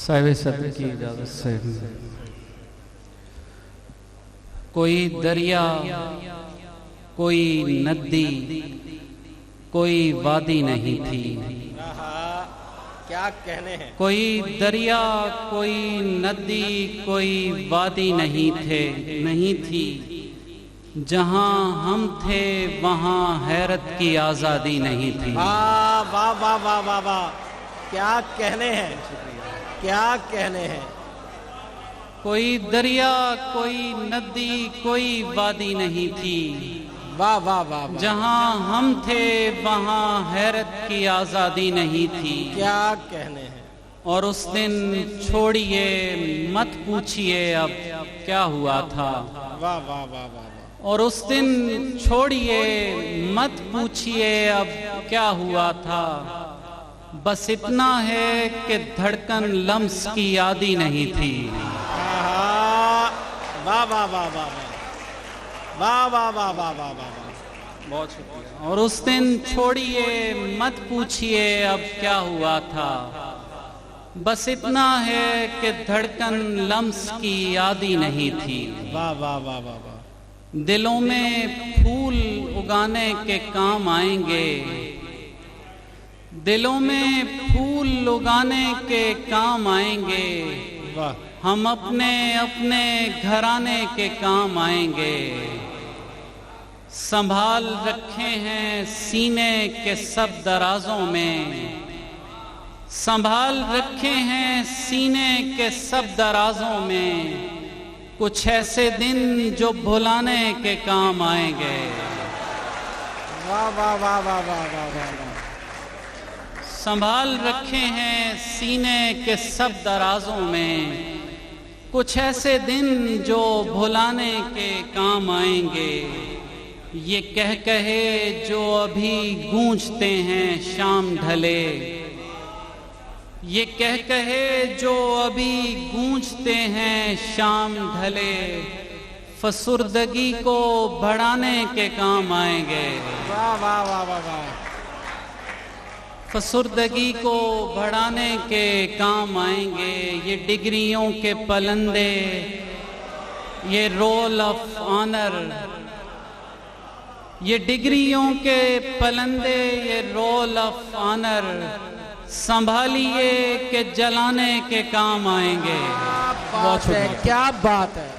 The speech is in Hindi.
साहिब सदर की इजाजत से कोई दरिया, कोई नदी, कोई वादी नहीं थी। क्या कहने हैं। कोई दरिया, कोई नदी, कोई वादी नहीं थी। जहां हम थे वहां हैरत की आजादी नहीं थी। वाह वाह वाह वाह वाह वाह, क्या कहने हैं, क्या कहने हैं। कोई दरिया, कोई नदी, कोई वादी नहीं थी। वाह वाह वाह वाह। जहां हम थे वहां हैरत की आजादी नहीं थी। क्या कहने हैं। और उस दिन छोड़िए मत पूछिए अब क्या हुआ था। वाह वाह वाह वाह। और उस दिन छोड़िए मत पूछिए अब क्या हुआ था। बस इतना है कि धड़कन लम्स की यादी नहीं थी। वाह वाह वाह वाह वाह वाह वाह वाह वाह वाह, बहुत शुक्रिया। और उस दिन छोड़िए मत पूछिए अब क्या हुआ था। बस इतना है कि धड़कन लम्स की यादी नहीं थी। वाह वाह वाह वाह वाह। दिलों में फूल उगाने के काम आएंगे, दिलों में फूल उगाने के काम आएंगे। वाह। हम अपने अपने घराने के काम आएंगे। संभाल रखे हैं सीने के सब दराजों में, संभाल रखे हैं सीने के सब दराजों में। कुछ ऐसे दिन जो भुलाने के काम आएंगे। वाह वाह वाह वाह वाह वाह वाह। संभाल रखे हैं सीने के सब दराजों में। कुछ ऐसे दिन जो भुलाने के काम आएंगे। ये कह कहे जो अभी गूंजते हैं शाम ढले, ये कह कहे जो अभी गूंजते हैं शाम ढले। फसुर्दगी को बढ़ाने के काम आएंगे। वाह वाह वाह वाह वाह। फसुर्दगी को बढ़ाने के काम आएंगे। ये डिग्रियों के पलंदे, ये रोल ऑफ ऑनर, ये डिग्रियों के पलंदे, ये रोल ऑफ ऑनर संभालिए के जलाने के काम आएंगे। क्या बात है, क्या बात है।